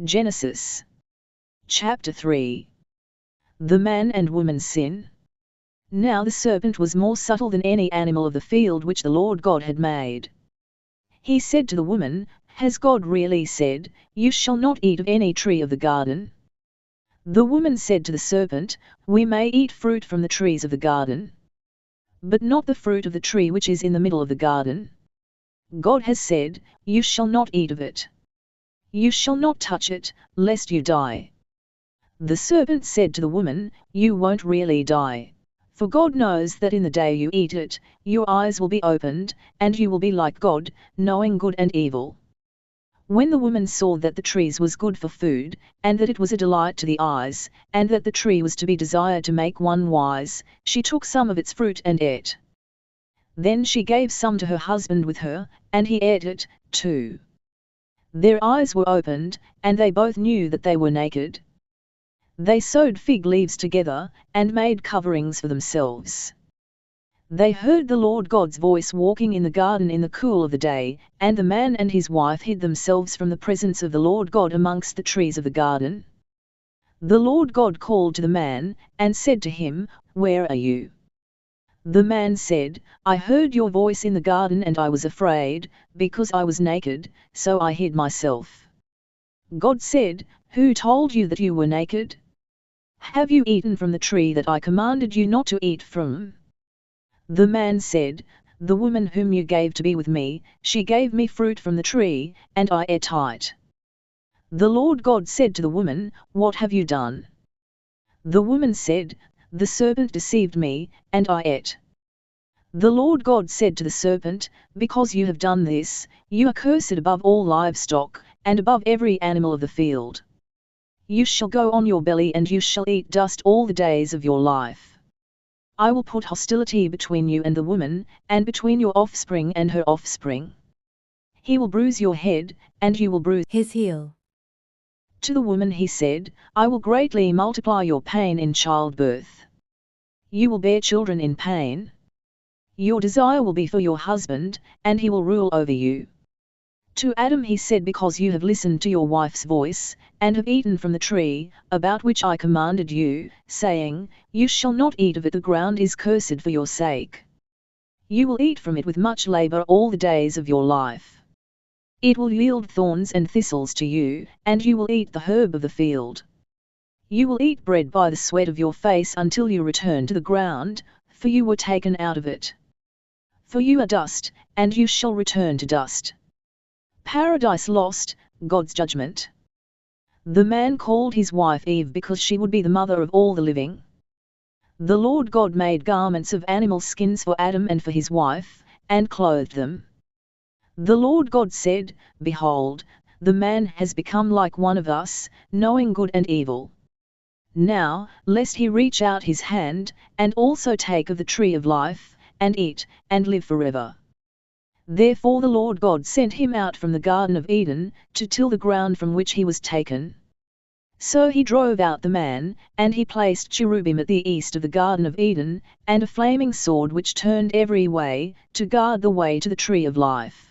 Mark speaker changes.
Speaker 1: Genesis chapter 3. The man and woman's sin. Now the serpent was more subtle than any animal of the field which the Lord God had made. He said to the woman, Has God really said, You shall not eat of any tree of the garden? The woman said to the serpent, We may eat fruit from the trees of the garden, but not the fruit of the tree which is in the middle of the garden. God has said, You shall not eat of it. You shall not touch it, lest you die. The serpent said to the woman, You won't really die. For God knows that in the day you eat it, your eyes will be opened, and you will be like God, knowing good and evil. When the woman saw that the tree was good for food, and that it was a delight to the eyes, and that the tree was to be desired to make one wise, she took some of its fruit and ate. Then she gave some to her husband with her, and he ate it, too. Their eyes were opened, and they both knew that they were naked. They sewed fig leaves together, and made coverings for themselves. They heard the Lord God's voice walking in the garden in the cool of the day, and the man and his wife hid themselves from the presence of the Lord God amongst the trees of the garden. The Lord God called to the man, and said to him, Where are you? The man said, I heard your voice in the garden and I was afraid, because I was naked, so I hid myself. God said, Who told you that you were naked? Have you eaten from the tree that I commanded you not to eat from? The man said, The woman whom you gave to be with me, she gave me fruit from the tree, and I ate it. The Lord God said to the woman, What have you done? The woman said, The serpent deceived me, and I ate. The Lord God said to the serpent, Because you have done this, you are cursed above all livestock, and above every animal of the field. You shall go on your belly and you shall eat dust all the days of your life. I will put hostility between you and the woman, and between your offspring and her offspring. He will bruise your head, and you will bruise
Speaker 2: his heel.
Speaker 1: To the woman he said, I will greatly multiply your pain in childbirth. You will bear children in pain. Your desire will be for your husband, and he will rule over you. To Adam he said, Because you have listened to your wife's voice, and have eaten from the tree, about which I commanded you, saying, You shall not eat of it, the ground is cursed for your sake. You will eat from it with much labor all the days of your life. It will yield thorns and thistles to you, and you will eat the herb of the field. You will eat bread by the sweat of your face until you return to the ground, for you were taken out of it. For you are dust, and you shall return to dust. Paradise lost, God's judgment. The man called his wife Eve because she would be the mother of all the living. The Lord God made garments of animal skins for Adam and for his wife, and clothed them. The Lord God said, Behold, the man has become like one of us, knowing good and evil. Now, lest he reach out his hand, and also take of the tree of life, and eat, and live forever. Therefore the Lord God sent him out from the Garden of Eden, to till the ground from which he was taken. So he drove out the man, and he placed cherubim at the east of the Garden of Eden, and a flaming sword which turned every way, to guard the way to the tree of life.